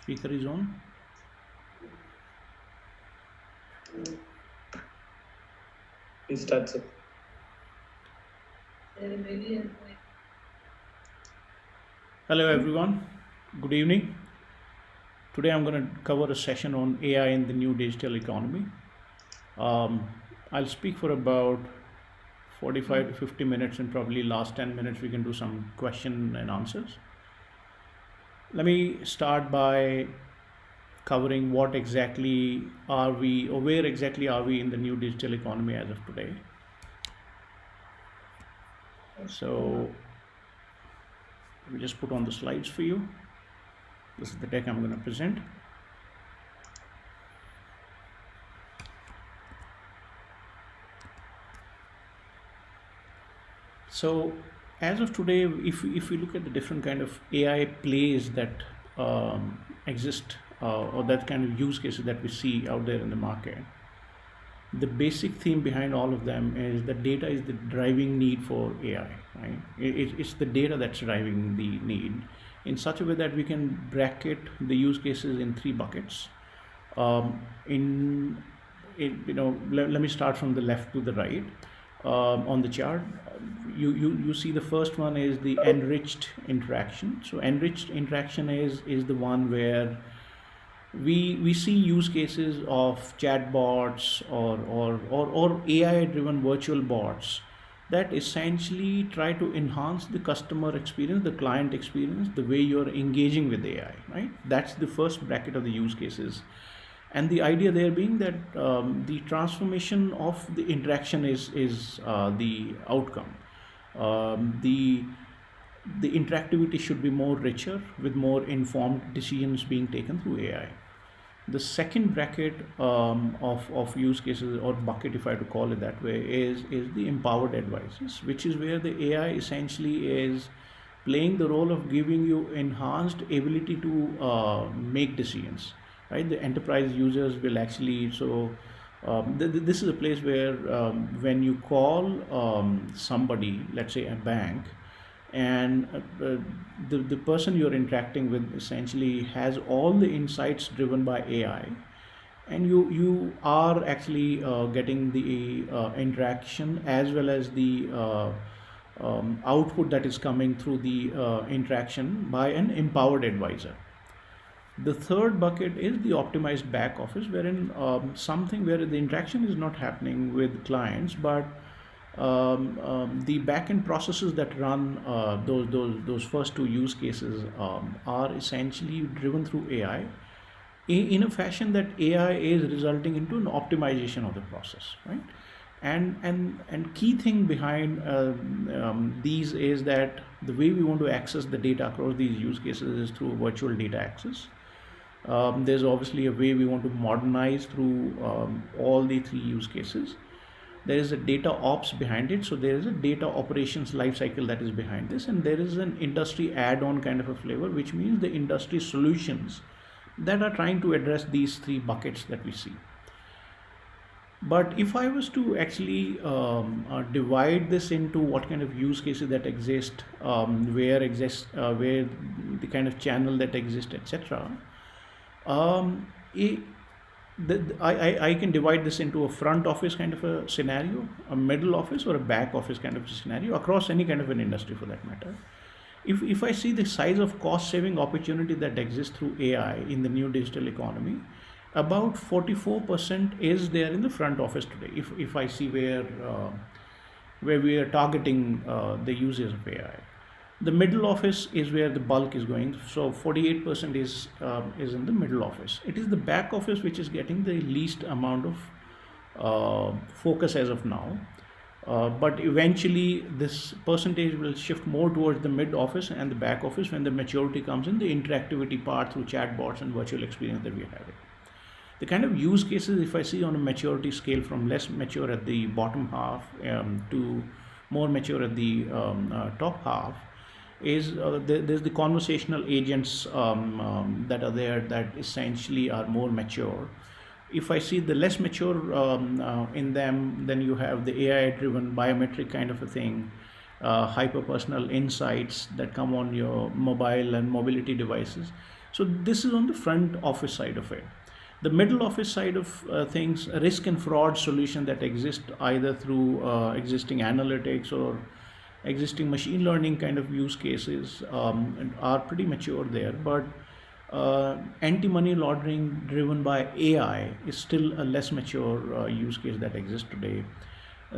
Speaker is on. Please start, sir. Hello everyone, good evening. Today I'm going to cover a session on AI in the new digital economy. I'll speak for about 45 to 50 minutes, and probably last 10 minutes we can do some question and answers. Let me start by covering what exactly are we, or where exactly are we in the new digital economy as of today. So let me just put on the slides for you. This is the deck I'm going to present. So as of today, if we look at the different kind of AI plays that exist, or that kind of use cases that we see out there in the market, the basic theme behind all of them is that data is the driving need for AI, right? It's the data that's driving the need in such a way that we can bracket the use cases in three buckets. Let me start from the left to the right. On the chart, you see the first one is the enriched interaction. So enriched interaction is the one where we see use cases of chatbots or AI driven virtual bots that essentially try to enhance the customer experience, the client experience, the way you're engaging with AI, right? That's the first bracket of the use cases. And the idea there being that the transformation of the interaction is the outcome. The interactivity should be more richer, with more informed decisions being taken through AI. The second bracket of use cases, or bucket if I have to call it that way, is the empowered advisors, which is where the AI essentially is playing the role of giving you enhanced ability to make decisions, right? The enterprise users will actually, this is a place where when you call somebody, let's say a bank, and the person you're interacting with essentially has all the insights driven by AI, and you are actually getting the interaction as well as the output that is coming through the interaction by an empowered advisor. The third bucket is the optimized back office, wherein something where the interaction is not happening with clients, but the back-end processes that run those first two use cases are essentially driven through AI in a fashion that AI is resulting into an optimization of the process, right? And key thing behind these is that the way we want to access the data across these use cases is through virtual data access. There's obviously a way we want to modernize through all the three use cases. There is a data ops behind it, so there is a data operations lifecycle that is behind this, and there is an industry add-on kind of a flavor, which means the industry solutions that are trying to address these three buckets that we see. But if I was to actually divide this into what kind of use cases that exist, where the kind of channel that exists, etc., I can divide this into a front office kind of a scenario, a middle office, or a back office kind of a scenario across any kind of an industry for that matter. If I see the size of cost saving opportunity that exists through AI in the new digital economy, about 44% is there in the front office today. If I see where we are targeting the users of AI. The middle office is where the bulk is going. So 48% is in the middle office. It is the back office which is getting the least amount of focus as of now. But eventually this percentage will shift more towards the mid office and the back office when the maturity comes in, the interactivity part through chatbots and virtual experience that we are having. The kind of use cases, if I see on a maturity scale from less mature at the bottom half to more mature at the top half, is there's the conversational agents that are there that essentially are more mature. If I see the less mature in them, then you have the AI driven biometric kind of a thing, hyper personal insights that come on your mobile and mobility devices. So this is on the front office side of it. The middle office side of things, risk and fraud solution that exist either through existing analytics or existing machine learning kind of use cases are pretty mature there. But anti-money laundering driven by AI is still a less mature use case that exists today.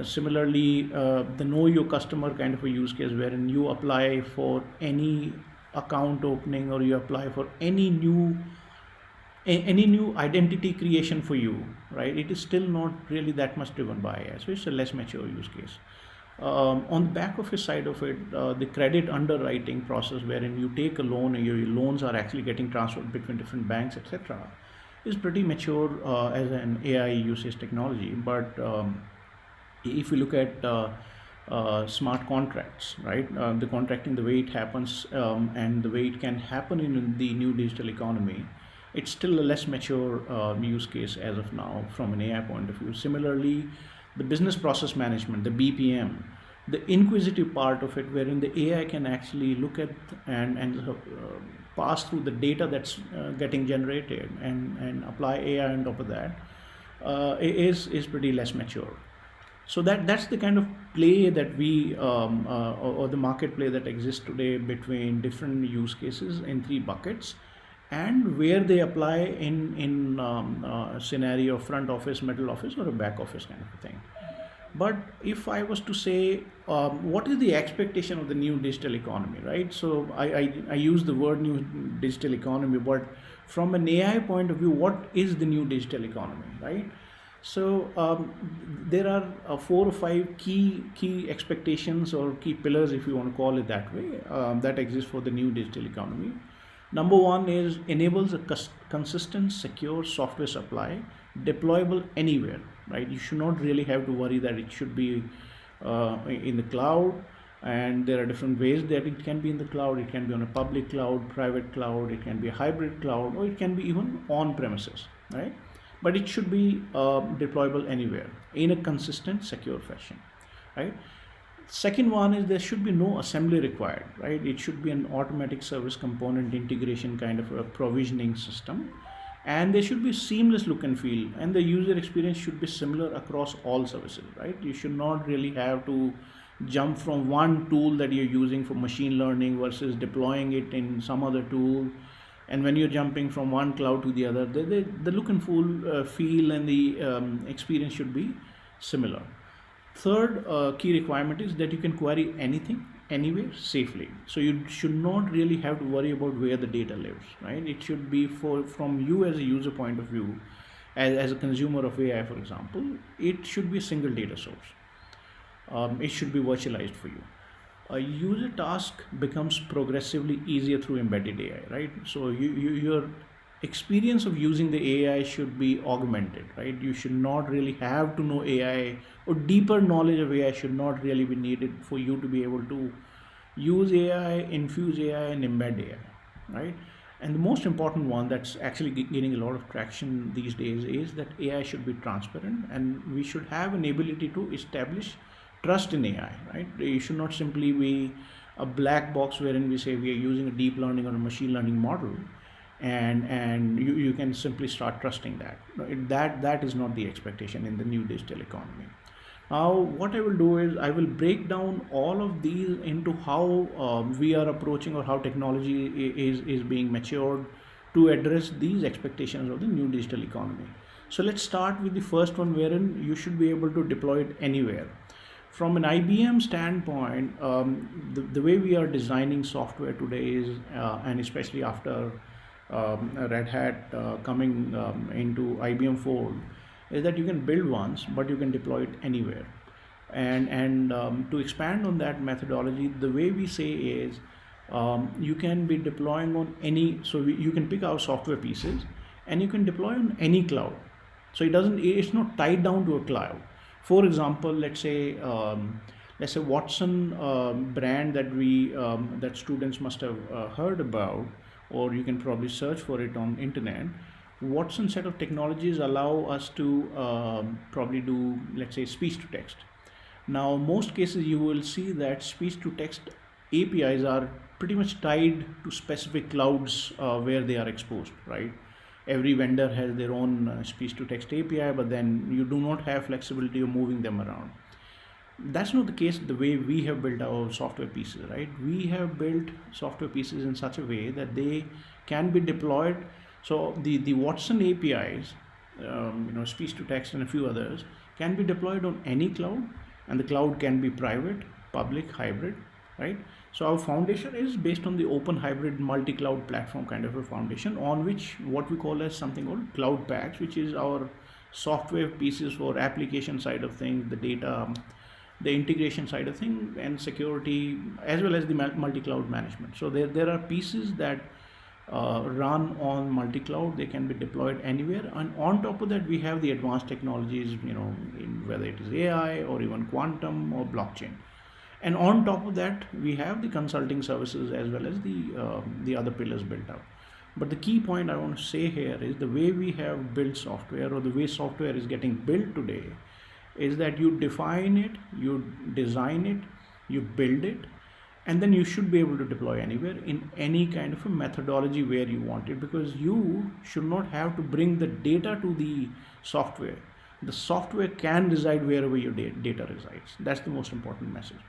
Similarly, the know your customer kind of a use case wherein you apply for any account opening or you apply for any new identity creation for you, right? It is still not really that much driven by AI, so it's a less mature use case. On the back office side of it, the credit underwriting process wherein you take a loan and your loans are actually getting transferred between different banks, etc., is pretty mature as an AI usage technology. But if you look at smart contracts, right? The contracting, the way it happens and the way it can happen in the new digital economy, it's still a less mature use case as of now from an AI point of view. Similarly, the business process management, the BPM, the inquisitive part of it, wherein the AI can actually look at and pass through the data that's getting generated and apply AI on top of that, is pretty less mature. So that's the kind of play that we or the market play that exists today between different use cases in three buckets, and where they apply in scenario of front office, middle office, or a back office kind of a thing. But if I was to say, what is the expectation of the new digital economy, right? So I use the word new digital economy, but from an AI point of view, what is the new digital economy, right? So there are 4 or 5 key expectations or key pillars, if you want to call it that way, that exist for the new digital economy. Number one is enables a consistent, secure software supply, deployable anywhere, right? You should not really have to worry that it should be in the cloud, and there are different ways that it can be in the cloud. It can be on a public cloud, private cloud, it can be a hybrid cloud, or it can be even on premises, right? But it should be deployable anywhere in a consistent, secure fashion, right? Second one is there should be no assembly required, right? It should be an automatic service component integration kind of a provisioning system, and there should be seamless look and feel, and the user experience should be similar across all services, right? You should not really have to jump from one tool that you're using for machine learning versus deploying it in some other tool. And when you're jumping from one cloud to the other, the look and feel and the experience should be similar. Third key requirement is that you can query anything, anywhere safely. So you should not really have to worry about where the data lives, right? It should be from you as a user point of view, as a consumer of AI, for example, it should be a single data source. It should be virtualized for you. A user task becomes progressively easier through embedded AI, right? So your experience of using the AI should be augmented, right? You should not really have to know AI, or deeper knowledge of AI should not really be needed for you to be able to use AI, infuse AI, and embed AI, right? And the most important one that's actually gaining a lot of traction these days is that AI should be transparent, and we should have an ability to establish trust in AI, right? You should not simply be a black box wherein we say we are using a deep learning or a machine learning model, and you can simply start trusting that. That is not the expectation in the new digital economy. Now, what I will do is I will break down all of these into how we are approaching, or how technology is being matured to address these expectations of the new digital economy. So let's start with the first one, wherein you should be able to deploy it anywhere. From an IBM standpoint, the way we are designing software today is, and especially after Red Hat coming into IBM fold, is that you can build once, but you can deploy it anywhere. And to expand on that methodology, the way we say is you can be deploying on any, so you can pick our software pieces and you can deploy on any cloud. So it's not tied down to a cloud. For example, let's say Watson brand that students must have heard about, or you can probably search for it on internet. Watson set of technologies allow us to probably do, let's say, speech to text. Now, most cases you will see that speech to text APIs are pretty much tied to specific clouds where they are exposed, right? Every vendor has their own speech to text API, but then you do not have flexibility of moving them around. That's not the case the way we have built our software pieces, right? We have built software pieces in such a way that they can be deployed. So the Watson APIs, speech to text and a few others, can be deployed on any cloud, and the cloud can be private, public, hybrid, right? So our foundation is based on the open hybrid multi-cloud platform kind of a foundation, on which what we call as something called Cloud Paks, which is our software pieces for application side of things, the data, the integration side of things, and security, as well as the multi-cloud management. So there are pieces that run on multi-cloud. They can be deployed anywhere, and on top of that we have the advanced technologies, whether it is AI or even quantum or blockchain. And on top of that we have the consulting services as well as the other pillars built up. But the key point I want to say here is the way we have built software, or the way software is getting built today, is that you define it, you design it, you build it, and then you should be able to deploy anywhere in any kind of a methodology where you want it, because you should not have to bring the data to the software. The software can reside wherever your data resides. That's the most important message.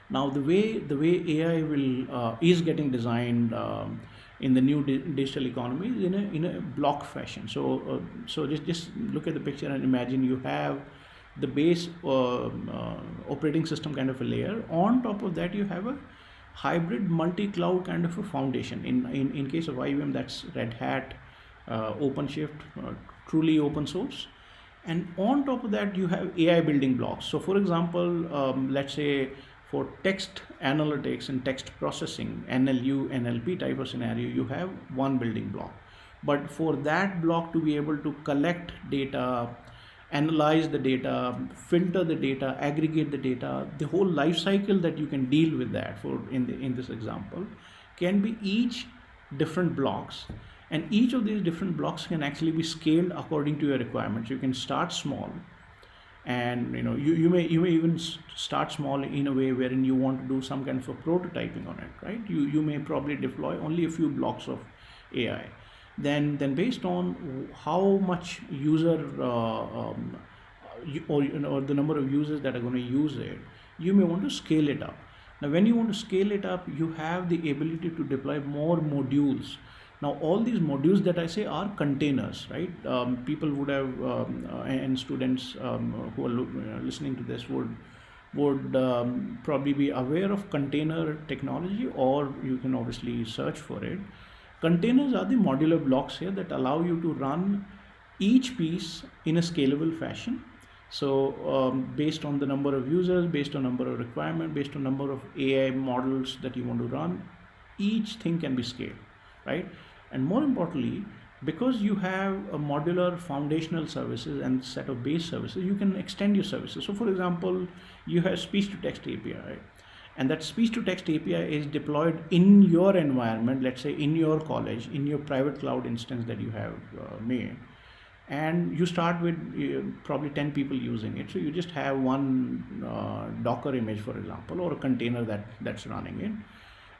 Now, the way AI is getting designed in the new digital economy is in a block fashion. So just look at the picture and imagine you have the base operating system kind of a layer. On top of that, you have a hybrid multi-cloud kind of a foundation. In case of IBM, that's Red Hat, OpenShift, truly open source. And on top of that, you have AI building blocks. So, for example, let's say for text analytics and text processing, NLU, NLP type of scenario, you have one building block. But for that block to be able to collect data, analyze the data, filter the data, aggregate the data, the whole life cycle that you can deal with that for in this example can be each different blocks, and each of these different blocks can actually be scaled according to your requirements. You can start small, and you may even start small in a way wherein you want to do some kind of a prototyping on it, right? You may probably deploy only a few blocks of AI. Then based on how much user or the number of users that are going to use it, you may want to scale it up. Now, when you want to scale it up, you have the ability to deploy more modules. Now, all these modules that I say are containers, right? People would have, and students who are listening to this would probably be aware of container technology, or you can obviously search for it. Containers are the modular blocks here that allow you to run each piece in a scalable fashion. So based on the number of users, based on number of requirement, based on number of AI models that you want to run, each thing can be scaled, right? And more importantly, because you have a modular foundational services and set of base services, you can extend your services. So for example, you have speech to text API, and that speech to text API is deployed in your environment, let's say in your college, in your private cloud instance that you have made, and you start with probably 10 people using it. So you just have one Docker image, for example, or a container that's running it,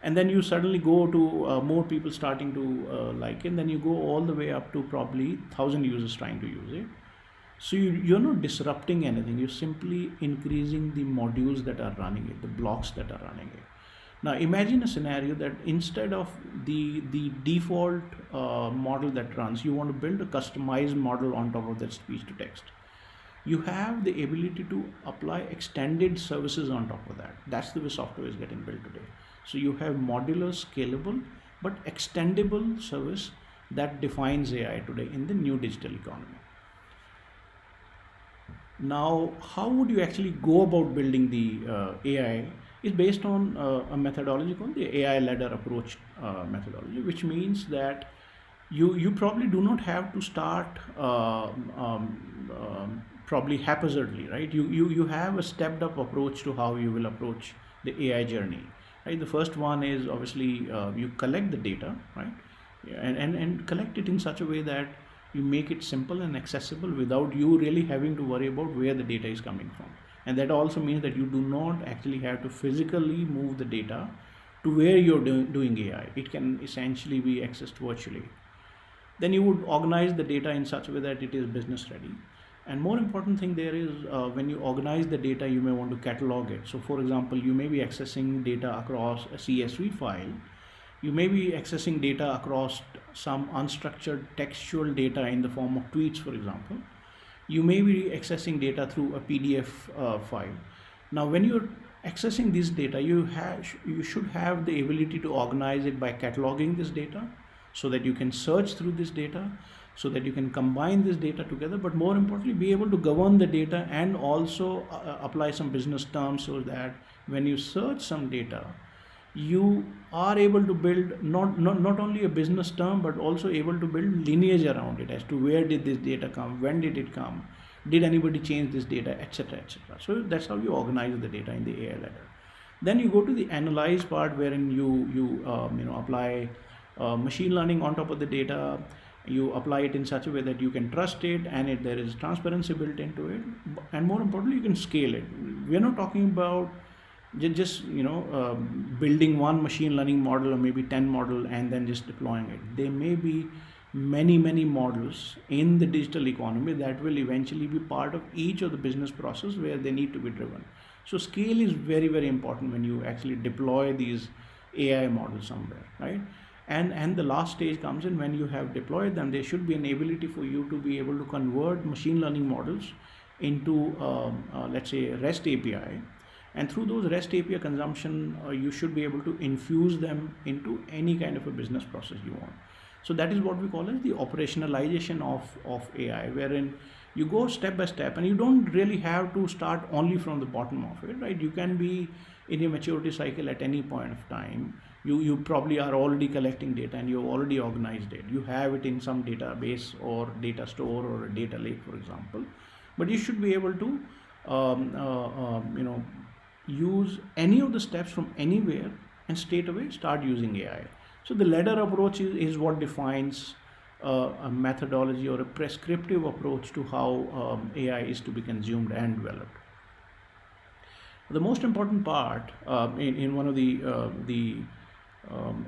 and then you suddenly go to more people starting to like it, and then you go all the way up to probably 1,000 users trying to use it. So you're not disrupting anything, you're simply increasing the modules that are running it, the blocks that are running it. Now imagine a scenario that instead of the default model that runs, you want to build a customized model on top of that speech to text. You have the ability to apply extended services on top of that. That's the way software is getting built today. So you have modular, scalable, but extendable service that defines AI today in the new digital economy. Now, how would you actually go about building the AI is based on a methodology called the AI ladder approach methodology, which means that you probably do not have to start probably haphazardly, right? You have a stepped up approach to how you will approach the AI journey, right? The first one is obviously you collect the data, right? And collect it in such a way that you make it simple and accessible without you really having to worry about where the data is coming from. And that also means that you do not actually have to physically move the data to where you're doing AI. It can essentially be accessed virtually. Then you would organize the data in such a way that it is business ready. And more important thing there is, when you organize the data, you may want to catalog it. So for example, you may be accessing data across a CSV file. You may be accessing data across some unstructured textual data in the form of tweets, for example. You may be accessing data through a PDF file. Now, when you're accessing this data, you should have the ability to organize it by cataloging this data, so that you can search through this data, so that you can combine this data together, but more importantly, be able to govern the data and also apply some business terms, so that when you search some data, you are able to build not only a business term, but also able to build lineage around it as to where did this data come, when did it come, did anybody change this data, etc., etc. So that's how you organize the data in the AI ladder. Then you go to the analyze part, wherein you apply machine learning on top of the data. You apply it in such a way that you can trust it, and there is transparency built into it, and more importantly, you can scale it. We are not talking about just building one machine learning model, or maybe 10 model, and then just deploying it. There may be many models in the digital economy that will eventually be part of each of the business process where they need to be driven. So scale is very important when you actually deploy these AI models somewhere, right? And the last stage comes in when you have deployed them. There should be an ability for you to be able to convert machine learning models into let's say REST API, and through those REST API consumption, you should be able to infuse them into any kind of a business process you want. So that is what we call as the operationalization of AI, wherein you go step by step, and you don't really have to start only from the bottom of it, right? You can be in a maturity cycle at any point of time. You probably are already collecting data, and you've already organized it. You have it in some database or data store or a data lake, for example. But you should be able to use any of the steps from anywhere and straight away start using AI. So the ladder approach is what defines a methodology or a prescriptive approach to how AI is to be consumed and developed. The most important part in one of the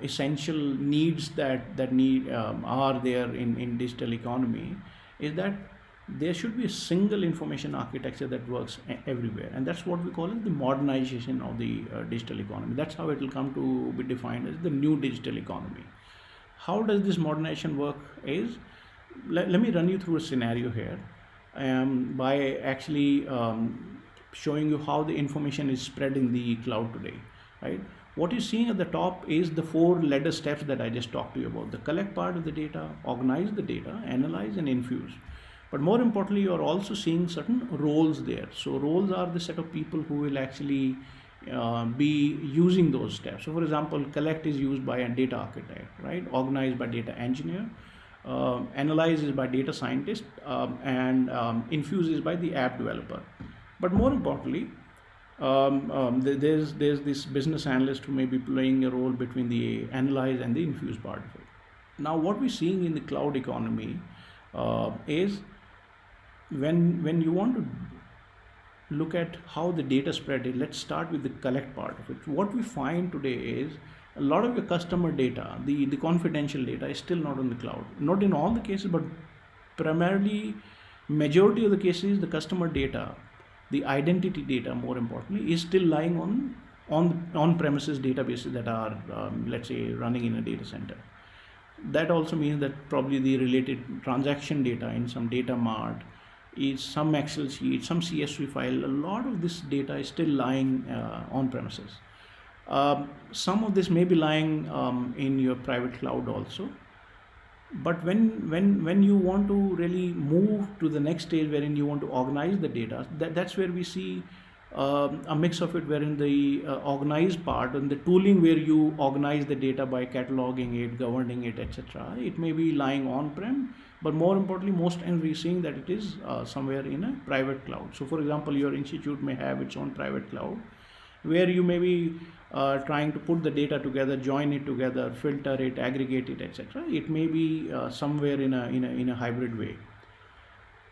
essential needs that are there in digital economy is that there should be a single information architecture that works everywhere, and that's what we call it the modernization of the digital economy. That's how it will come to be defined as the new digital economy. How does this modernization work is, let me run you through a scenario here by actually showing you how the information is spread in the cloud today, right? What you're seeing at the top is the 4 ladder steps that I just talked to you about: the collect part of the data, organize the data, analyze, and infuse. But more importantly, you're also seeing certain roles there. So roles are the set of people who will actually be using those steps. So for example, collect is used by a data architect, right? Organize by data engineer, analyze is by data scientist, and infuse is by the app developer. But more importantly, there's this business analyst who may be playing a role between the analyze and the infuse part of it. Now, what we're seeing in the cloud economy is when you want to look at how the data spread is, let's start with the collect part of it. What we find today is a lot of your customer data, the confidential data, is still not on the cloud. Not in all the cases, but primarily majority of the cases, the customer data, the identity data, more importantly, is still lying on premises databases that are let's say running in a data center. That also means that probably the related transaction data in some data mart is some Excel sheet, some CSV file. A lot of this data is still lying on premises. Some of this may be lying in your private cloud also. But when you want to really move to the next stage, wherein you want to organize the data, that's where we see a mix of it, wherein the organized part and the tooling where you organize the data by cataloging it, governing it, etc. It may be lying on-prem, but more importantly, most times we're seeing that it is somewhere in a private cloud. So for example, your institute may have its own private cloud, where you may be trying to put the data together, join it together, filter it, aggregate it, etc. It may be somewhere in a hybrid way.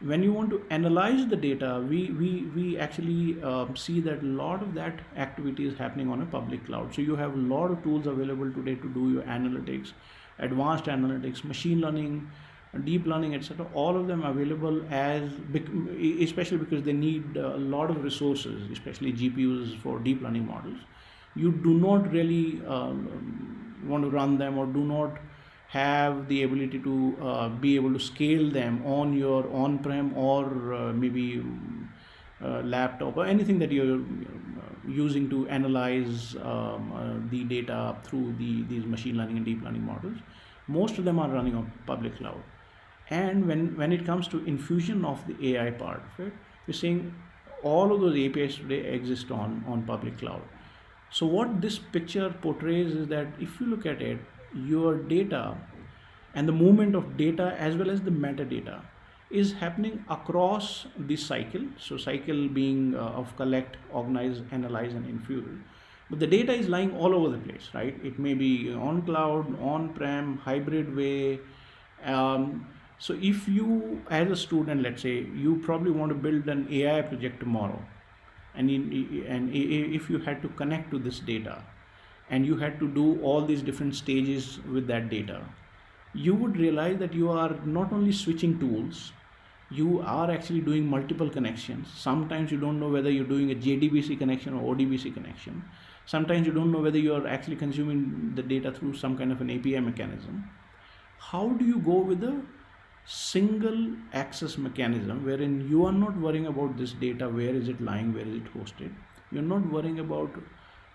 When you want to analyze the data, we actually see that a lot of that activity is happening on a public cloud. So you have a lot of tools available today to do your analytics, advanced analytics, machine learning, deep learning, etc. All of them available as, especially because they need a lot of resources, especially GPUs for deep learning models. You do not really want to run them, or do not have the ability to be able to scale them on your on-prem, or maybe laptop, or anything that you're using to analyze the data through these machine learning and deep learning models. Most of them are running on public cloud. And when it comes to infusion of the AI part of it, we're seeing all of those APIs today exist on public cloud. So what this picture portrays is that if you look at it, your data and the movement of data as well as the metadata is happening across the cycle. So cycle being of collect, organize, analyze, and infuse. But the data is lying all over the place, right? It may be on cloud, on-prem, hybrid way. So if you, as a student, let's say, you probably want to build an AI project tomorrow, and if you had to connect to this data, and you had to do all these different stages with that data, you would realize that you are not only switching tools, you are actually doing multiple connections. Sometimes you don't know whether you're doing a JDBC connection or ODBC connection. Sometimes you don't know whether you're actually consuming the data through some kind of an API mechanism. How do you go with a single access mechanism wherein you are not worrying about this data, where is it lying, where is it hosted? You're not worrying about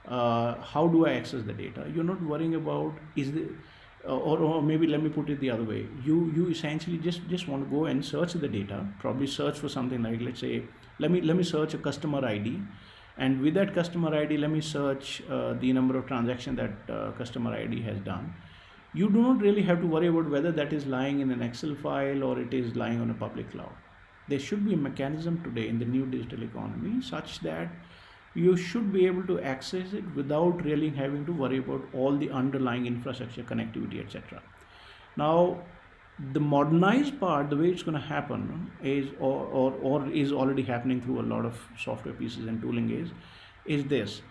how do I access the data. You're not worrying about or maybe let me put it the other way. You essentially just want to go and search the data, probably search for something like, let's say, let me search a customer ID, and with that customer ID, let me search the number of transactions that customer ID has done. You do not really have to worry about whether that is lying in an Excel file or it is lying on a public cloud. There should be a mechanism today in the new digital economy such that you should be able to access it without really having to worry about all the underlying infrastructure, connectivity, etc. Now, the modernized part, the way it's going to happen is, or is already happening through a lot of software pieces and tooling is this.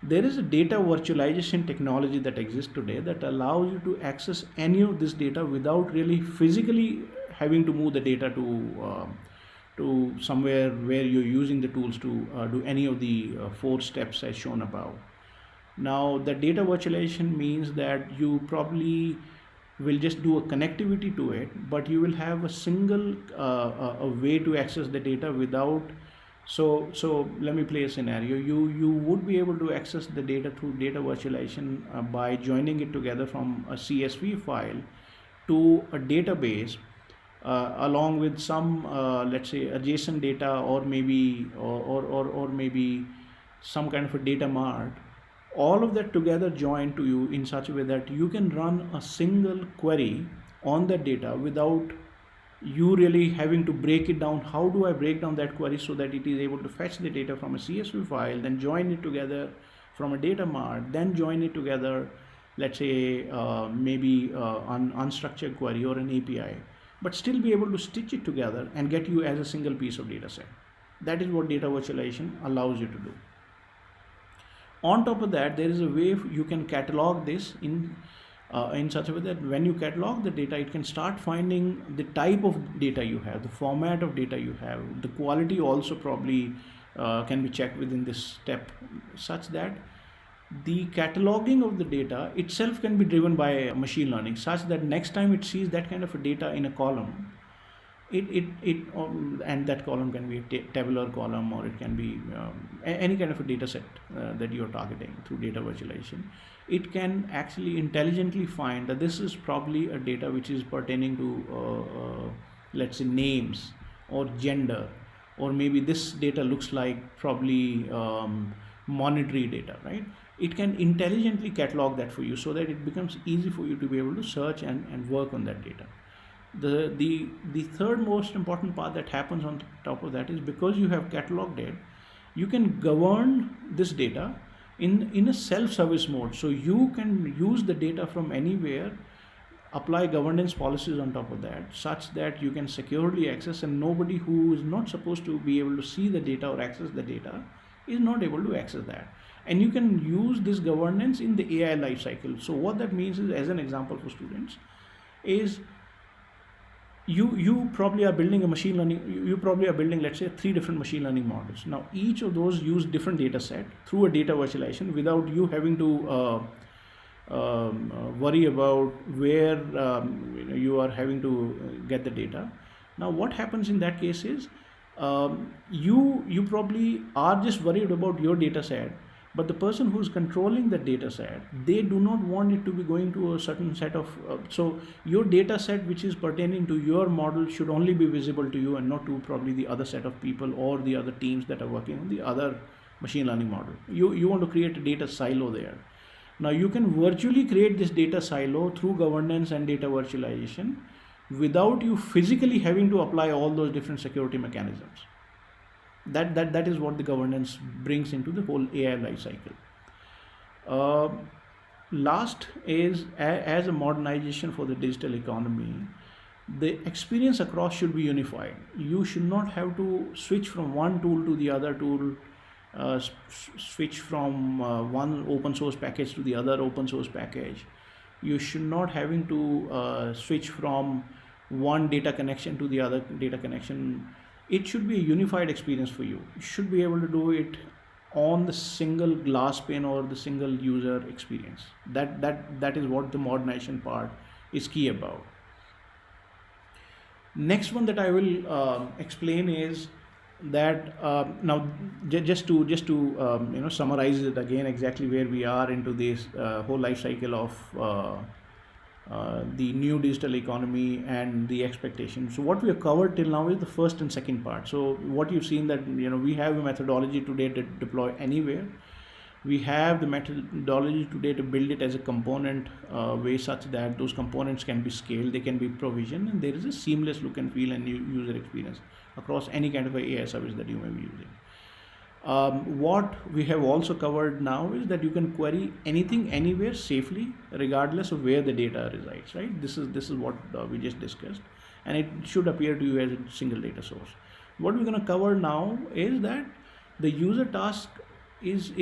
There is a data virtualization technology that exists today that allows you to access any of this data without really physically having to move the data to somewhere where you're using the tools to do any of the 4 steps as shown above. Now, the data virtualization means that you probably will just do a connectivity to it, but you will have a single a way to access the data without. So let me play a scenario. You would be able to access the data through data virtualization by joining it together from a CSV file to a database, along with some let's say adjacent data, or maybe or maybe some kind of a data mart. All of that together joined to you in such a way that you can run a single query on that data without you really having to break it down. How do I break down that query so that it is able to fetch the data from a CSV file, then join it together from a data mart, then join it together, let's say maybe an unstructured query or an API, but still be able to stitch it together and get you as a single piece of data set. That is what data virtualization allows you to do. On top of that, there is a way you can catalog this in such a way that when you catalog the data, it can start finding the type of data you have, the format of data you have, the quality also probably can be checked within this step, such that the cataloging of the data itself can be driven by machine learning, such that next time it sees that kind of a data in a column, and that column can be a tabular column, or it can be any kind of a data set that you're targeting through data virtualization. It can actually intelligently find that this is probably a data which is pertaining to let's say names or gender, or maybe this data looks like probably monetary data, right? It can intelligently catalog that for you so that it becomes easy for you to be able to search and work on that data. The third most important part that happens on top of that is, because you have cataloged it, you can govern this data in a self-service mode. So you can use the data from anywhere apply governance policies on top of that, such that you can securely access, and nobody who is not supposed to be able to see the data or access the data is not able to access that. And you can use this governance in the AI lifecycle. So what that means is, as an example for students, is you probably are building a machine learning, you probably are building, let's say, 3 different machine learning models. Now each of those use different data set through a data virtualization without you having to worry about where you are having to get the data. Now what happens in that case is, you probably are just worried about your data set, but the person who's controlling the data set, they do not want it to be going to a certain set of so your data set which is pertaining to your model should only be visible to you and not to probably the other set of people or the other teams that are working on the other machine learning model. You want to create a data silo there. Now you can virtually create this data silo through governance and data virtualization without you physically having to apply all those different security mechanisms. That is what the governance brings into the whole AI lifecycle. Last is, as a modernization for the digital economy, the experience across should be unified. You should not have to switch from one tool to the other tool, switch from one open source package to the other open source package. You should not having to switch from one data connection to the other data connection. It should be a unified experience for you. You should be able to do it on the single glass pane or the single user experience. That is what the modernization part is key about. Next one that I will explain is that now just to summarize it again exactly where we are into this whole life cycle of the new digital economy and the expectations. So what we have covered till now is the first and second part. So what you've seen that we have a methodology today to deploy anywhere. We have the methodology today to build it as a component way such that those components can be scaled, they can be provisioned, and there is a seamless look and feel and user experience across any kind of a AI service that you may be using. What we have also covered now is that you can query anything anywhere safely regardless of where the data resides, right? This is what we just discussed, and it should appear to you as a single data source. What we're going to cover now is that the user task is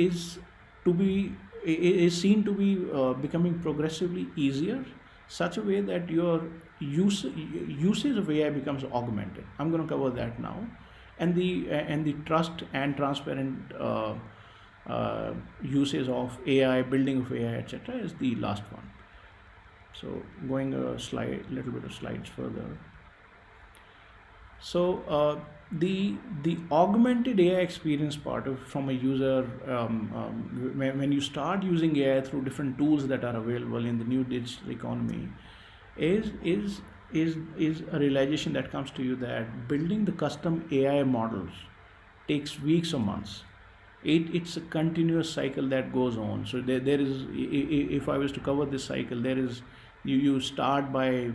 seen to be becoming progressively easier, such a way that your usage of AI becomes augmented. I'm going to cover that now. And the trust and transparent usage of AI, building of AI, etc., is the last one. So going a little bit of slides further. So the augmented AI experience part of from a user, when you start using AI through different tools that are available in the new digital economy, is a realization that comes to you that building the custom AI models takes weeks or months. It's a continuous cycle that goes on. So there is, if I was to cover this cycle, there is, you start by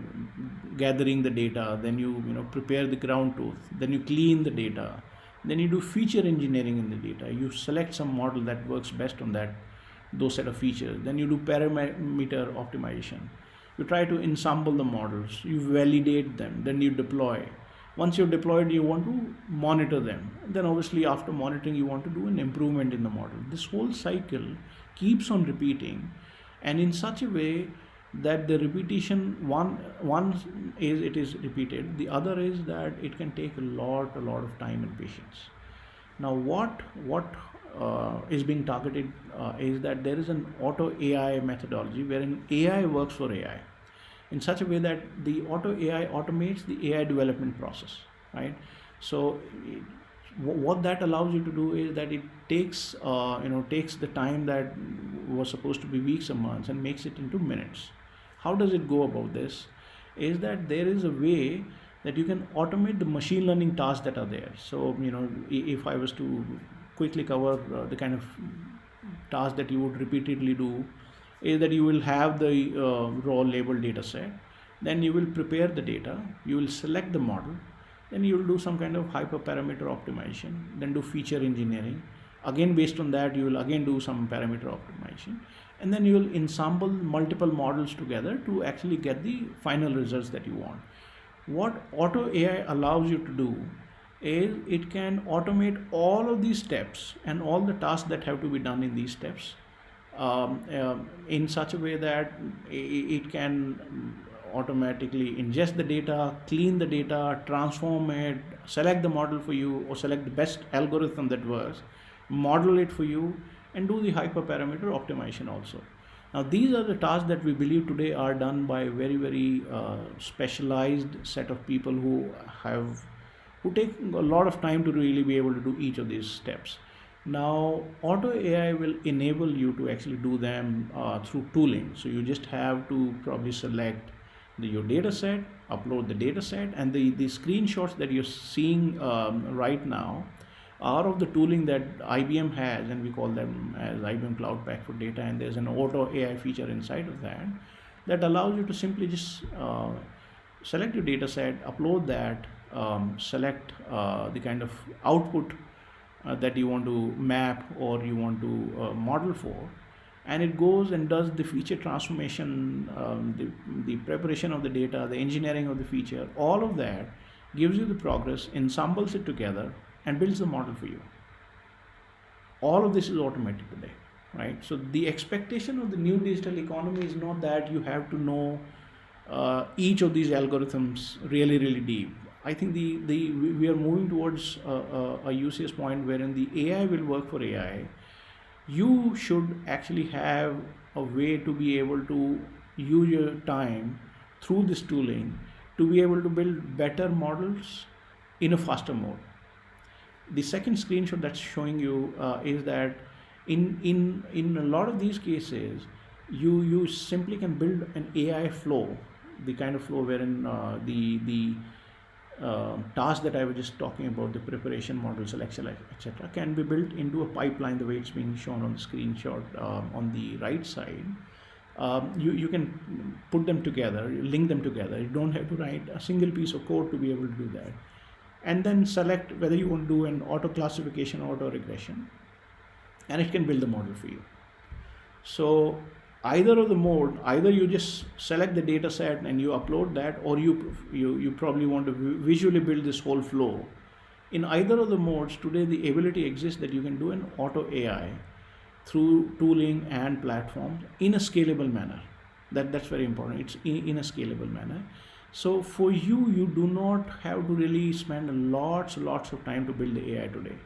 gathering the data, then you prepare the ground truth, then you clean the data, then you do feature engineering in the data. You select some model that works best on those set of features. Then you do parameter optimization. You try to ensemble the models, you validate them, then you deploy. Once you've deployed, you want to monitor them. Then obviously after monitoring, you want to do an improvement in the model. This whole cycle keeps on repeating, and in such a way that the repetition, one is it is repeated, the other is that it can take a lot of time and patience. Now what is being targeted is that there is an auto AI methodology wherein AI works for AI in such a way that the auto AI automates the AI development process, right? So what that allows you to do is that it takes the time that was supposed to be weeks or months and makes it into minutes. How does it go about this? Is that there is a way that you can automate the machine learning tasks that are there. So if I was to quickly cover the kind of task that you would repeatedly do, is that you will have the raw labeled data set, then you will prepare the data, you will select the model, then you will do some kind of hyperparameter optimization, then do feature engineering. Again, based on that, you will again do some parameter optimization, and then you'll ensemble multiple models together to actually get the final results that you want. What Auto AI allows you to do is it can automate all of these steps and all the tasks that have to be done in these steps in such a way that it can automatically ingest the data, clean the data, transform it, select the model for you, or select the best algorithm that works, model it for you, and do the hyperparameter optimization also. Now, these are the tasks that we believe today are done by a very, very specialized set of people who take a lot of time to really be able to do each of these steps. Now, Auto AI will enable you to actually do them through tooling. So you just have to probably select your data set, upload the data set, and the screenshots that you're seeing right now are of the tooling that IBM has, and we call them as IBM Cloud Pak for data, and there's an Auto AI feature inside of that allows you to simply just select your data set, upload that, select the kind of output that you want to map or you want to model for, and it goes and does the feature transformation, the preparation of the data, the engineering of the feature, all of that gives you the progress, ensembles it together, and builds the model for you. All of this is automated today, right? So the expectation of the new digital economy is not that you have to know each of these algorithms really, really deep. I think we are moving towards a usage point wherein the AI will work for AI. You should actually have a way to be able to use your time through this tooling to be able to build better models in a faster mode. The second screenshot that's showing you is that in a lot of these cases, you simply can build an AI flow, the kind of flow wherein the task that I was just talking about, the preparation, model selection, etc., can be built into a pipeline the way it's being shown on the screenshot on the right side. You can put them together, link them together. You don't have to write a single piece of code to be able to do that. And then select whether you want to do an auto classification, auto regression, and it can build the model for you. So either of the mode, either you just select the data set and you upload that, or you probably want to visually build this whole flow. In either of the modes, today the ability exists that you can do an Auto AI through tooling and platforms in a scalable manner. That's very important. It's in a scalable manner. So for you do not have to really spend lots of time to build the AI today.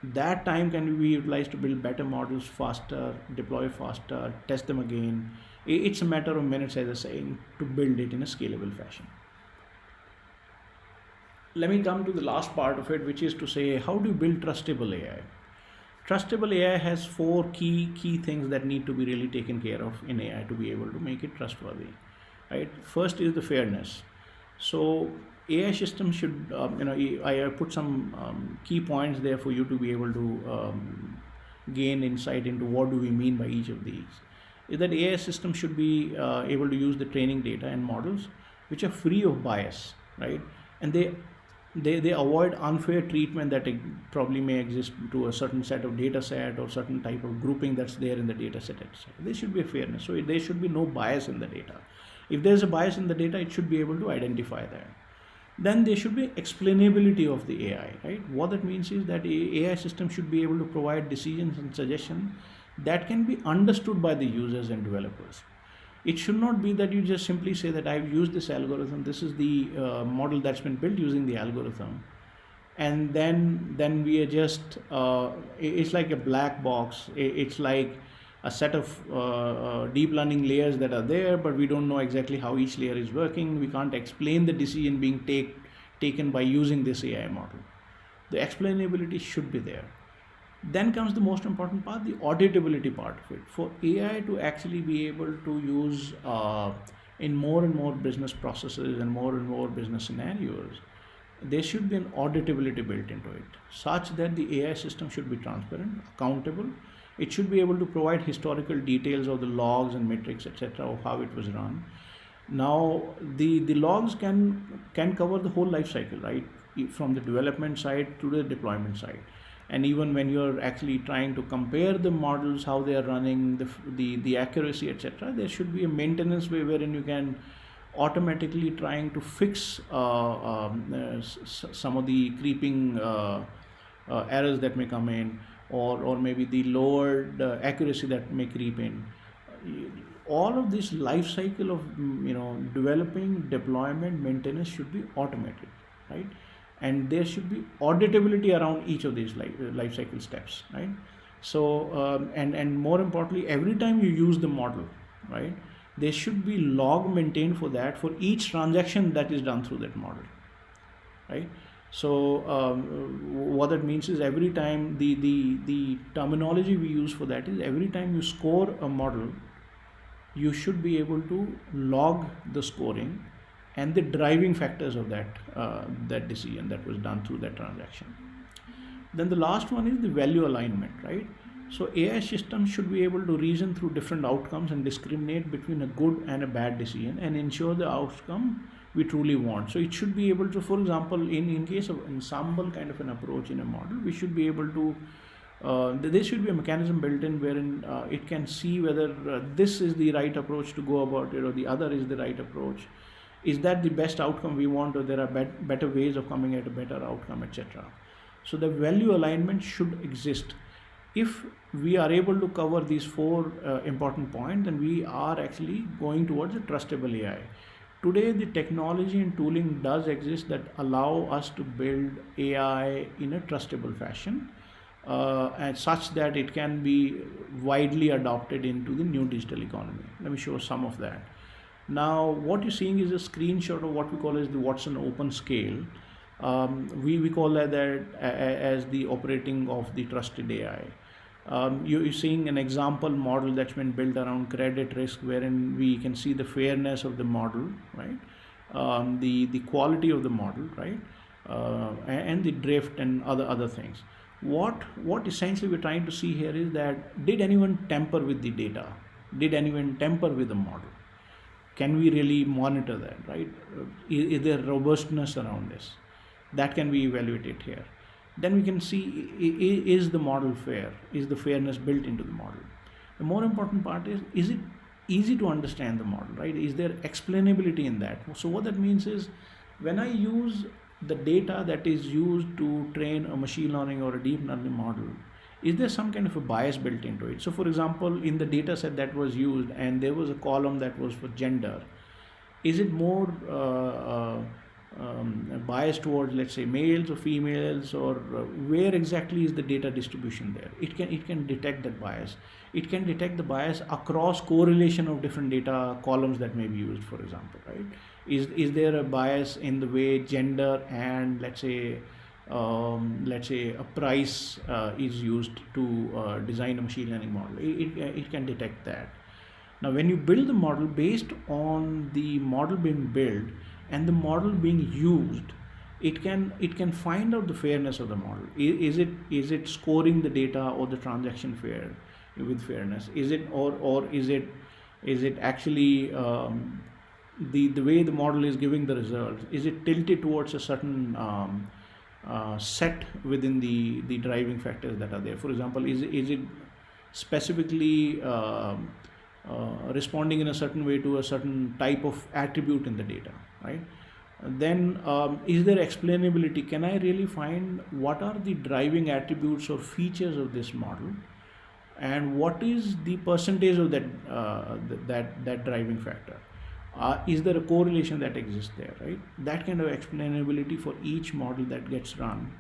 That time can be utilized to build better models faster, deploy faster, test them again. It's a matter of minutes, as I say, to build it in a scalable fashion. Let me come to the last part of it, which is to say, how do you build trustable AI? Trustable AI has four key things that need to be really taken care of in AI to be able to make it trustworthy. Right? First is the fairness. So AI systems should, I put some key points there for you to be able to gain insight into what do we mean by each of these. Is that AI systems should be able to use the training data and models which are free of bias, right? And they avoid unfair treatment that probably may exist to a certain set of data set or certain type of grouping that's there in the data set, etc. There should be a fairness. So there should be no bias in the data. If there's a bias in the data, it should be able to identify that. Then there should be explainability of the AI, right? What that means is that AI system should be able to provide decisions and suggestions that can be understood by the users and developers. It should not be that you just simply say that I've used this algorithm, this is the model that's been built using the algorithm, and then we are just, it's like a black box. It's like a set of deep learning layers that are there, but we don't know exactly how each layer is working. We can't explain the decision being taken by using this AI model. The explainability should be there. Then comes the most important part, the auditability part of it. For AI to actually be able to use in more and more business processes and more business scenarios, there should be an auditability built into it, such that the AI system should be transparent, accountable. It should be able to provide historical details of the logs and metrics, etc., of how it was run. Now, the logs can cover the whole life cycle, right? From the development side to the deployment side. And even when you're actually trying to compare the models, how they are running, the accuracy, etc., there should be a maintenance way wherein you can automatically trying to fix some of the creeping errors that may come in, or maybe the lowered accuracy that may creep in. All of this life cycle of developing, deployment, maintenance should be automated, right? And there should be auditability around each of these life cycle steps, right? So and more importantly, every time you use the model, right, there should be log maintained for that, for each transaction that is done through that model, right? So what that means is, every time the terminology we use for that is, every time you score a model, you should be able to log the scoring and the driving factors of that decision that was done through that transaction. Then the last one is the value alignment, right? So AI systems should be able to reason through different outcomes and discriminate between a good and a bad decision and ensure the outcome we truly want. So it should be able to, for example, in case of ensemble kind of an approach in a model, we should be able to there should be a mechanism built in wherein it can see whether this is the right approach to go about it, or the other is the right approach. Is that the best outcome we want, or there are better ways of coming at a better outcome, etc. So the value alignment should exist. If we are able to cover these four important points, then we are actually going towards a trustable AI. Today, the technology and tooling does exist that allow us to build AI in a trustable fashion, and such that it can be widely adopted into the new digital economy. Let me show some of that. Now, what you're seeing is a screenshot of what we call as the Watson Open Scale. We call that as the operating of the trusted AI. You're seeing an example model that's been built around credit risk, wherein we can see the fairness of the model, right? The quality of the model, right? And the drift and other things. What essentially we're trying to see here is that, did anyone tamper with the data? Did anyone tamper with the model? Can we really monitor that, right? Is there robustness around this? That can be evaluated here. Then we can see, is the model fair? Is the fairness built into the model? The more important part is it easy to understand the model, right? Is there explainability in that? So what that means is, when I use the data that is used to train a machine learning or a deep learning model, is there some kind of a bias built into it? So for example, in the data set that was used, and there was a column that was for gender, is it more biased towards, let's say, males or females, or where exactly is the data distribution there? It can detect that bias. It can detect the bias across correlation of different data columns that may be used, for example, right? Is there a bias in the way gender and let's say a price is used to design a machine learning model? It can detect that. Now, when you build the model, based on the model being built and the model being used, it can find out the fairness of the model. Is it scoring the data or the transaction fair with fairness? Is it or is it actually the way the model is giving the results? Is it tilted towards a certain set within the driving factors that are there? For example, is it specifically responding in a certain way to a certain type of attribute in the data, right? Then is there explainability? Can I really find what are the driving attributes or features of this model, and what is the percentage of that driving factor? Is there a correlation that exists there, right? That kind of explainability for each model that gets run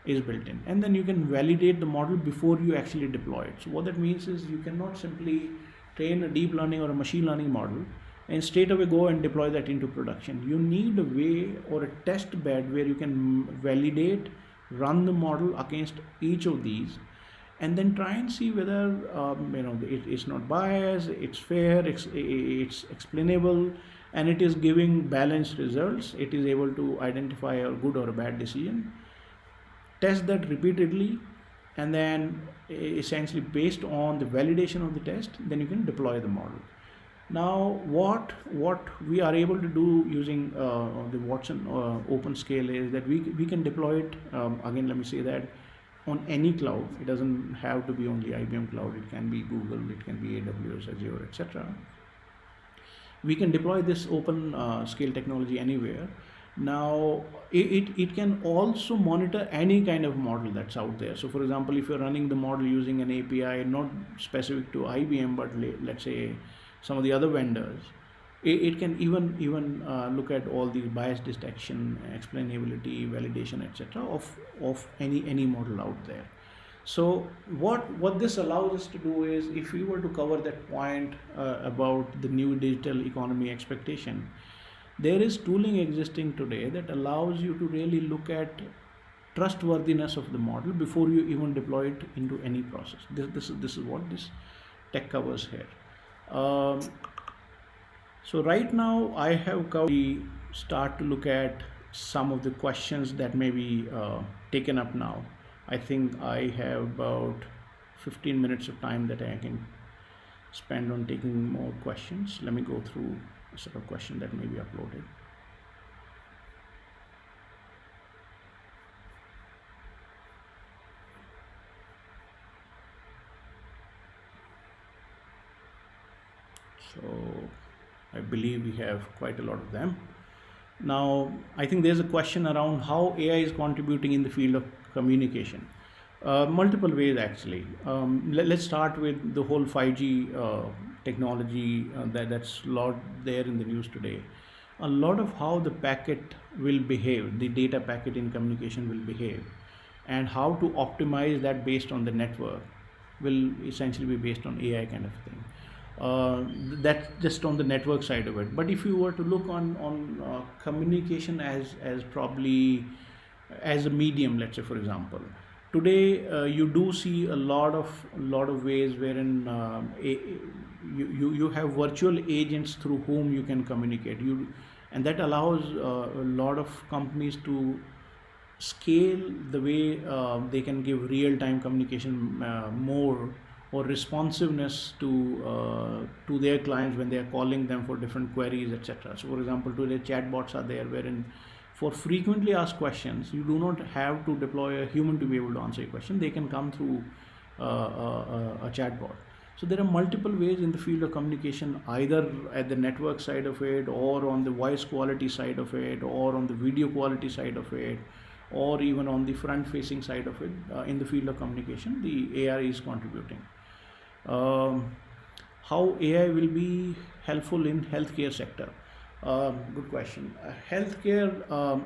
is built in. And then you can validate the model before you actually deploy it. So what that means is, you cannot simply train a deep learning or a machine learning model and straight away go and deploy that into production. You need a way or a test bed where you can validate, run the model against each of these, and then try and see whether it's not biased, it's fair, it's explainable, and it is giving balanced results. It is able to identify a good or a bad decision. Test that repeatedly, and then essentially based on the validation of the test, then you can deploy the model. Now, what we are able to do using the Watson Open Scale is that we can deploy it, again let me say that, on any cloud. It doesn't have to be only IBM cloud. It can be Google, it can be AWS, Azure, etc. We can deploy this open scale technology anywhere. Now it can also monitor any kind of model that's out there. So for example, if you're running the model using an API not specific to IBM, but let's say some of the other vendors, it can even look at all these bias detection, explainability, validation, etc. of any model out there. So what this allows us to do is, if we were to cover that point about the new digital economy expectation, there is tooling existing today that allows you to really look at trustworthiness of the model before you even deploy it into any process. This is what this tech covers here. So right now I have covered. We start to look at some of the questions that may be taken up now. I think I have about 15 minutes of time that I can spend on taking more questions. Let me go through a set of questions that may be uploaded. So I believe we have quite a lot of them. Now, I think there's a question around how AI is contributing in the field of communication. Multiple ways actually. Let's start with the whole 5G technology that's a lot there in the news today. A lot of how the packet will behave, the data packet in communication will behave, and how to optimize that based on the network will essentially be based on AI kind of thing. That's just on the network side of it. But if you were to look on communication as probably as a medium, let's say for example, today you do see a lot of ways wherein you have virtual agents through whom you can communicate. And that allows a lot of companies to scale the way they can give real-time communication more, or responsiveness to their clients when they are calling them for different queries, etc. So for example, today chatbots are there wherein for frequently asked questions you do not have to deploy a human to be able to answer a question. They can come through a chatbot. So there are multiple ways in the field of communication, either at the network side of it, or on the voice quality side of it, or on the video quality side of it, or even on the front facing side of it. In the field of communication, the AI is contributing. How AI will be helpful in healthcare sector? Good question. Healthcare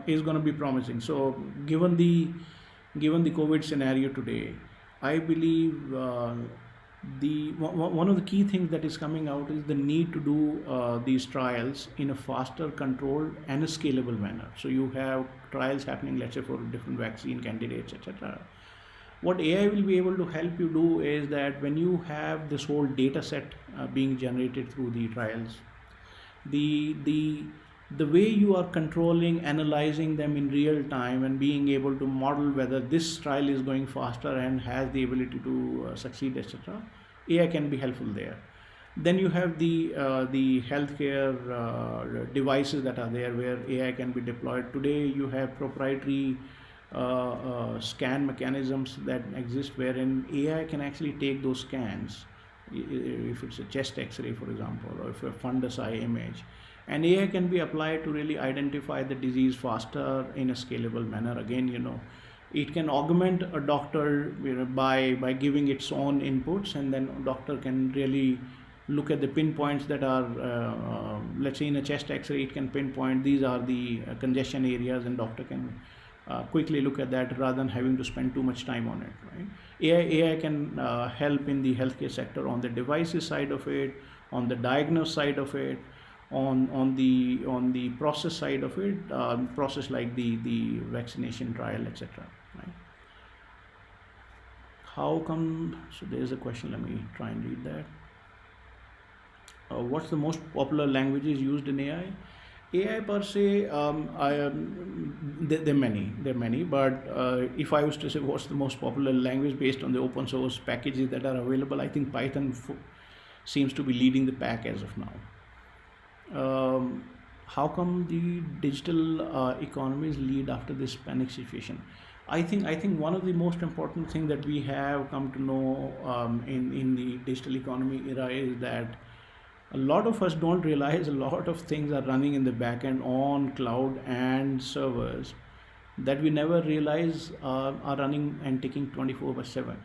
is going to be promising. So given the COVID scenario today, I believe one of the key things that is coming out is the need to do these trials in a faster, controlled, and a scalable manner. So you have trials happening, let's say for different vaccine candidates, etc. What AI will be able to help you do is that when you have this whole data set being generated through the trials, the way you are controlling, analyzing them in real time, and being able to model whether this trial is going faster and has the ability to succeed, etc., AI can be helpful there. Then you have the healthcare devices that are there where AI can be deployed. Today you have proprietary scan mechanisms that exist wherein AI can actually take those scans, if it's a chest x-ray for example, or if a fundus eye image, and AI can be applied to really identify the disease faster in a scalable manner. Again, it can augment a doctor by giving its own inputs, and then a doctor can really look at the pinpoints that are let's say in a chest x-ray, it can pinpoint these are the congestion areas, and doctor can quickly look at that rather than having to spend too much time on it, right? AI can help in the healthcare sector on the devices side of it, on the diagnose side of it, on the process side of it, process like the vaccination trial, etc. Right? How come? So there's a question. Let me try and read that. What's the most popular languages used in AI? AI per se, there are many, but if I was to say what's the most popular language based on the open source packages that are available, I think Python seems to be leading the pack as of now. How come the digital economies lead after this panic situation? I think one of the most important thing that we have come to know in the digital economy era is that a lot of us don't realize a lot of things are running in the back end on cloud and servers that we never realize are running and taking 24 by 7.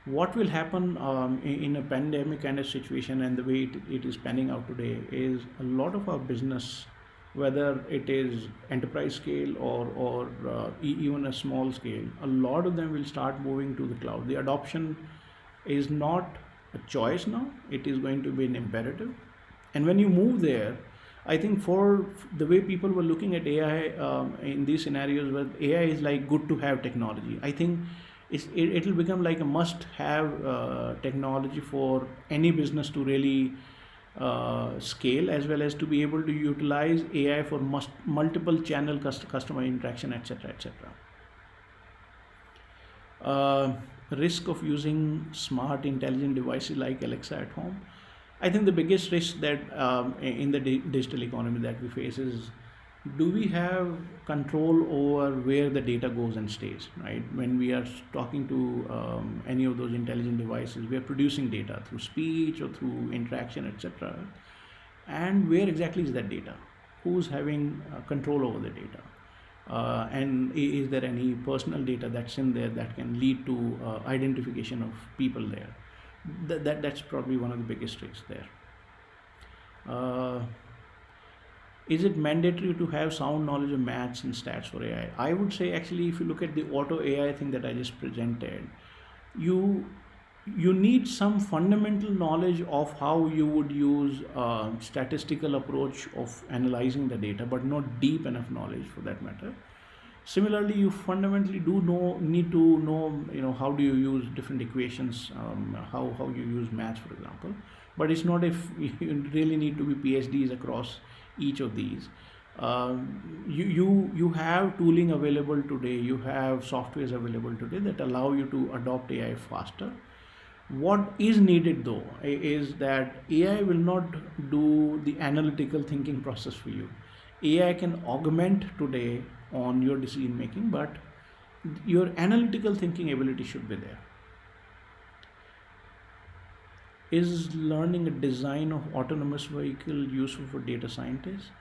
What will happen in a pandemic kind of situation, and the way it is panning out today, is a lot of our business, whether it is enterprise scale or even a small scale, a lot of them will start moving to the cloud. The adoption is not a choice now, it is going to be an imperative. And when you move there, I think for the way people were looking at AI in these scenarios where AI is like good to have technology, I think it will become like a must have technology for any business to really scale, as well as to be able to utilize AI for multiple channel customer interaction, etc., etc. Risk of using smart intelligent devices like Alexa at home. I think the biggest risk that in the digital economy that we face is, do we have control over where the data goes and stays, right? When we are talking to any of those intelligent devices, we are producing data through speech or through interaction, etc. And where exactly is that data? Who's having control over the data? And is there any personal data that's in there that can lead to identification of people there? That's probably one of the biggest risks there. Is it mandatory to have sound knowledge of maths and stats for AI? I would say, actually, if you look at the auto AI thing that I just presented, you need some fundamental knowledge of how you would use a statistical approach of analyzing the data, but not deep enough knowledge for that matter. Similarly, you fundamentally need to know, how do you use different equations, how you use maths, for example. But it's not if you really need to be PhDs across each of these. You have tooling available today, you have softwares available today that allow you to adopt AI faster. What is needed though is that AI will not do the analytical thinking process for you. AI can augment today on your decision making, but your analytical thinking ability should be there. Is learning a design of autonomous vehicle useful for data scientists?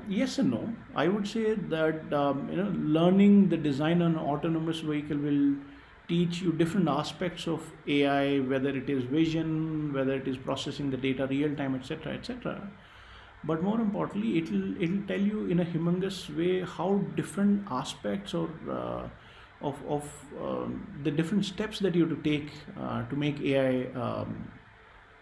Yes and no. I would say that learning the design on an autonomous vehicle will teach you different aspects of AI, whether it is vision, whether it is processing the data real time, etc., etc. But more importantly, it'll tell you in a humongous way how different aspects or of the different steps that you have to take to make AI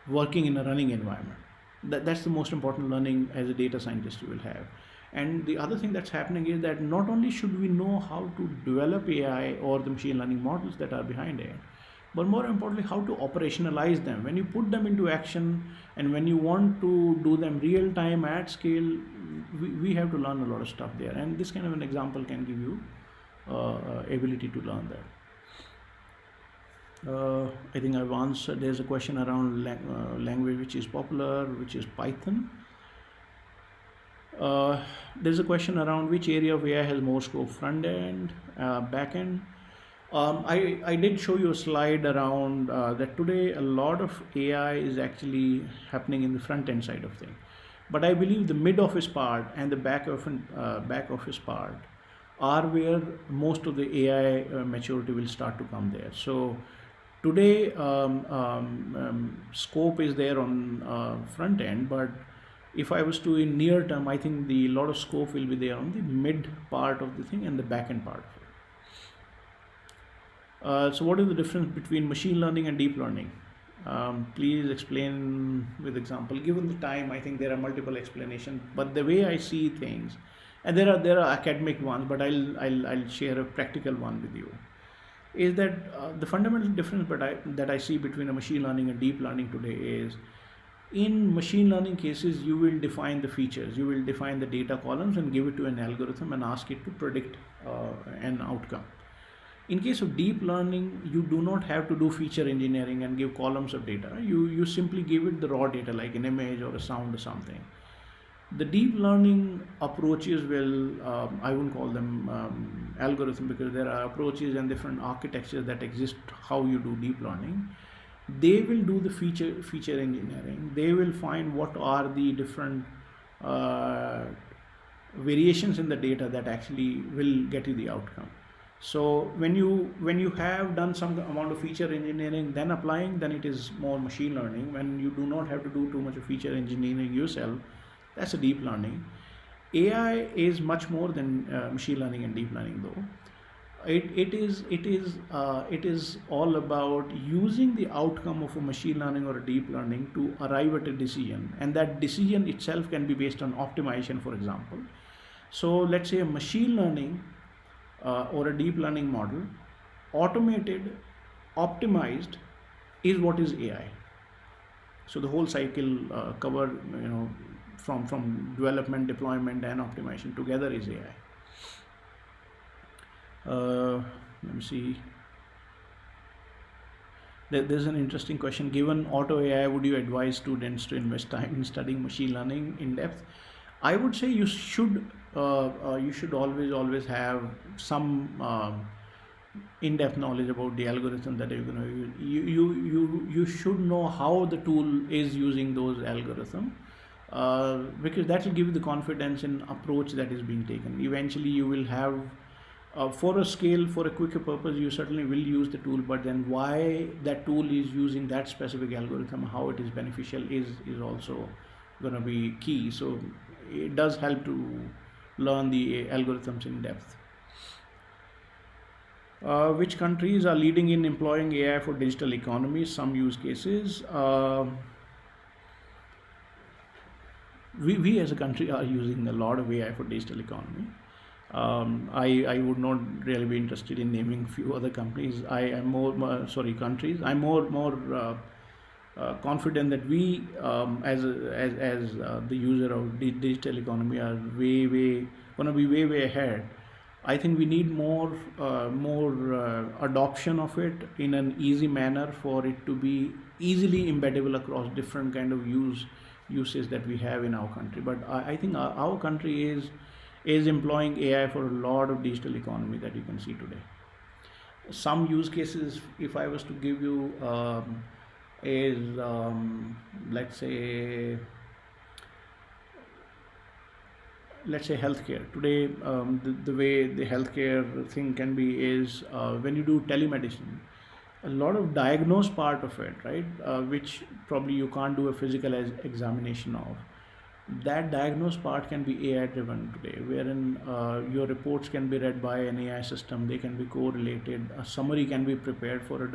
working in a running environment. That's the most important learning as a data scientist you will have. And the other thing that's happening is that not only should we know how to develop AI or the machine learning models that are behind it, but more importantly, how to operationalize them. When you put them into action and when you want to do them real time at scale, we have to learn a lot of stuff there. And this kind of an example can give you ability to learn that. I think I've answered. There's a question around language which is popular, which is Python. There's a question around which area of AI has more scope, front end, back end. I did show you a slide around that today a lot of AI is actually happening in the front end side of things. But I believe the mid office part and the back office part are where most of the AI maturity will start to come there. So today scope is there on front end, but if I was to in near term, I think the lot of scope will be there on the mid part of the thing and the back end part of it. So what is the difference between machine learning and deep learning? Please explain with example. Given the time, I think there are multiple explanations, but the way I see things, and there are academic ones, but I'll share a practical one with you, is that the fundamental difference that I see between a machine learning and deep learning today is, in machine learning cases, you will define the features, you will define the data columns and give it to an algorithm and ask it to predict an outcome. In case of deep learning, you do not have to do feature engineering and give columns of data. You simply give it the raw data like an image or a sound or something. The deep learning approaches will, I wouldn't call them algorithm, because there are approaches and different architectures that exist how you do deep learning. They will do the feature engineering. They will find what are the different uh, variations in the data that actually will get you the outcome. So when you have done some amount of feature engineering, then applying, then it is more machine learning. When you do not have to do too much of feature engineering yourself, that's a deep learning. AI is much more than machine learning and deep learning, though. It is all about using the outcome of a machine learning or a deep learning to arrive at a decision, and that decision itself can be based on optimization, for example. So let's say a machine learning or a deep learning model, automated, optimized, is what is AI. So the whole cycle covered, from development, deployment, and optimization together is AI. Let me see. There's an interesting question. Given auto AI, would you advise students to invest time in studying machine learning in depth? I would say you should always have some in-depth knowledge about the algorithm that you're going to use. You should know how the tool is using those algorithms, because that will give you the confidence in approach that is being taken. Eventually, you will have for a scale, for a quicker purpose, you certainly will use the tool, but then why that tool is using that specific algorithm, how it is beneficial, is also going to be key. So it does help to learn the algorithms in depth. Which countries are leading in employing AI for digital economy? Some use cases. We as a country are using a lot of AI for digital economy. I would not really be interested in naming few other companies. I am countries. I'm more confident that we, as the user of digital economy, are gonna be way ahead. I think we need more adoption of it in an easy manner for it to be easily embeddable across different kind of uses that we have in our country. But I think our country is employing AI for a lot of digital economy that you can see today. Some use cases, if I was to give you, is let's say healthcare. Today, the way the healthcare thing can be is when you do telemedicine, a lot of diagnose part of it, right, which probably you can't do a physical examination of. That diagnose part can be AI driven today, wherein your reports can be read by an AI system. They can be correlated. A summary can be prepared for a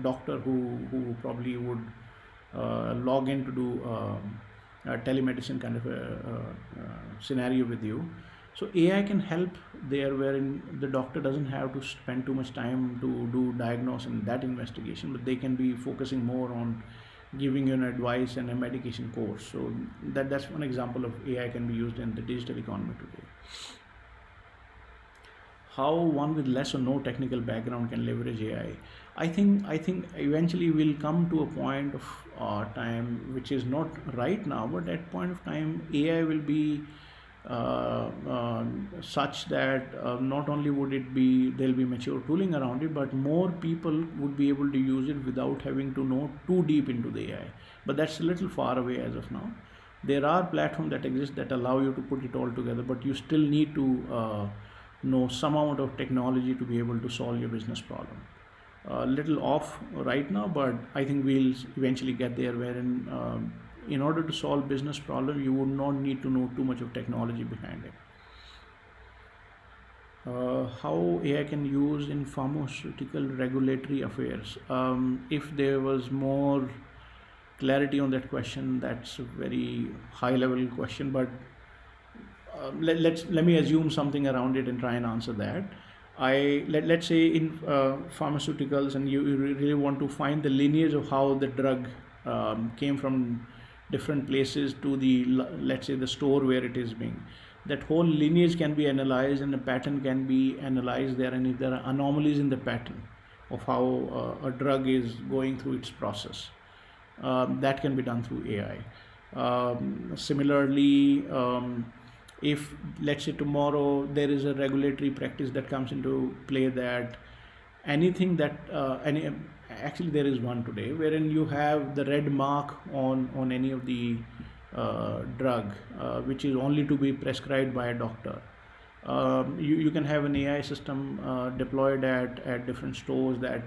doctor who probably would log in to do telemedicine kind of a scenario with you. So AI can help there, wherein the doctor doesn't have to spend too much time to do diagnose and that investigation, but they can be focusing more on giving you an advice and a medication course. So that's one example of AI can be used in the digital economy today. How one with less or no technical background can leverage AI? I think eventually we'll come to a point of time, which is not right now, but at point of time AI will be such that not only would it be, there'll be mature tooling around it, but more people would be able to use it without having to know too deep into the AI. But that's a little far away as of now. There are platforms that exist that allow you to put it all together, but you still need to know some amount of technology to be able to solve your business problem. A little off right now, but I think we'll eventually get there, wherein in order to solve business problem, you would not need to know too much of technology behind it. How AI can use in pharmaceutical regulatory affairs? If there was more clarity on that question, that's a very high level question, but let me assume something around it and try and answer that. Let's say in pharmaceuticals, and you really want to find the lineage of how the drug came from different places to the, let's say, the store where it is being. That whole lineage can be analyzed, and the pattern can be analyzed there, and if there are anomalies in the pattern of how a drug is going through its process, that can be done through AI. Similarly, if let's say tomorrow there is a regulatory practice that comes into play that anything that actually there is one today wherein you have the red mark on any of the drug which is only to be prescribed by a doctor. You can have an AI system deployed at different stores that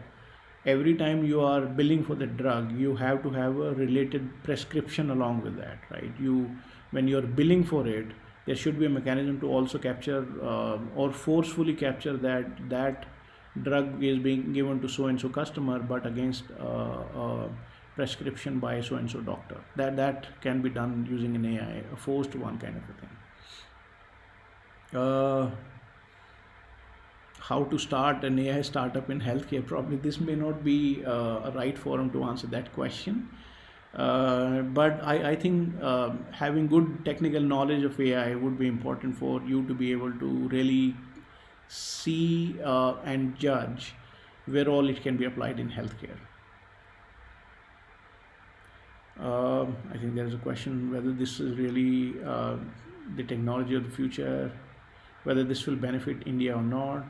every time you are billing for the drug, you have to have a related prescription along with that, right? When you're billing for it, there should be a mechanism to also capture or forcefully capture that drug is being given to so and so customer, but against prescription by so and so doctor. That can be done using an AI, a forced one kind of a thing. How to start an AI startup in healthcare? Probably this may not be a right forum to answer that question. But I think having good technical knowledge of AI would be important for you to be able to really see and judge where all it can be applied in healthcare. I think there is a question whether this is really the technology of the future, whether this will benefit India or not.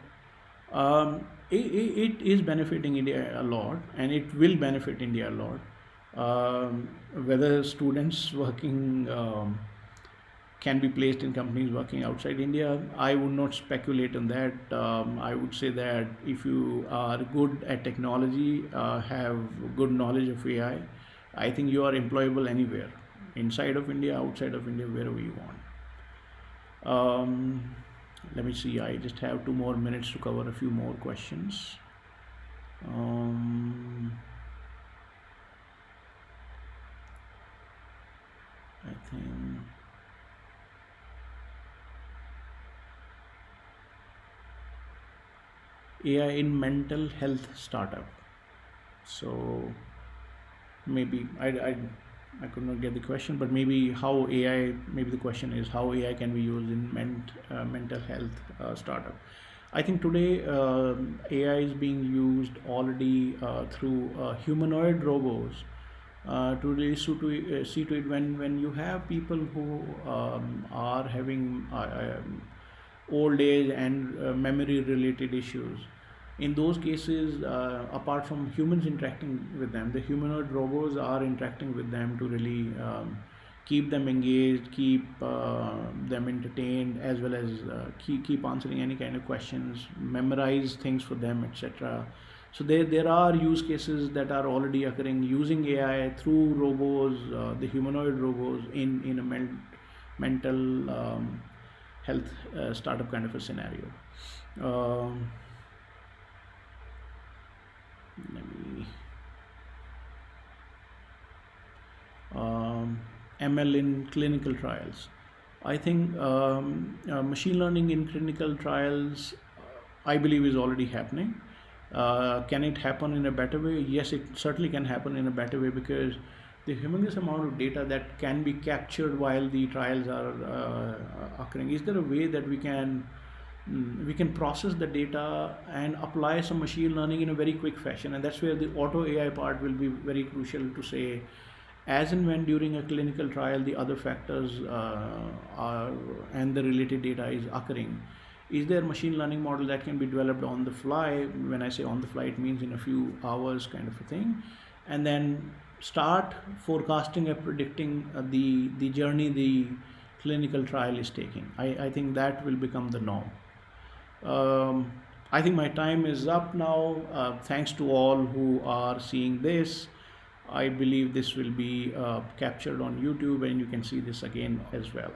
It is benefiting India a lot, and it will benefit India a lot. Whether students working can be placed in companies working outside India, I would not speculate on that. I would say that if you are good at technology, have good knowledge of AI, I think you are employable anywhere, inside of India, outside of India, wherever you want. Let me see, I just have 2 more minutes to cover a few more questions. I think AI in mental health startup. So maybe I could not get the question, but maybe how AI, maybe the question is how AI can be used in mental health startup. I think today AI is being used already through humanoid robots to really see to it when you have people who are having old age and memory related issues. In those cases, apart from humans interacting with them, the humanoid robots are interacting with them to really keep them engaged, keep them entertained, as well as keep answering any kind of questions, memorize things for them, etc. So there are use cases that are already occurring using AI through robots, the humanoid robots in a mental health startup kind of a scenario. Let me ML in clinical trials. I think machine learning in clinical trials, I believe, is already happening. Can it happen in a better way? Yes, it certainly can happen in a better way, because the humongous amount of data that can be captured while the trials are occurring. Is there a way that we can process the data and apply some machine learning in a very quick fashion? And that's where the auto AI part will be very crucial, to say as and when during a clinical trial the other factors are and the related data is occurring, is there a machine learning model that can be developed on the fly? When I say on the fly, it means in a few hours kind of a thing, and then start forecasting and predicting the journey the clinical trial is taking. I think that will become the norm. I think my time is up now. Thanks to all who are seeing this. I believe this will be captured on YouTube, and you can see this again as well.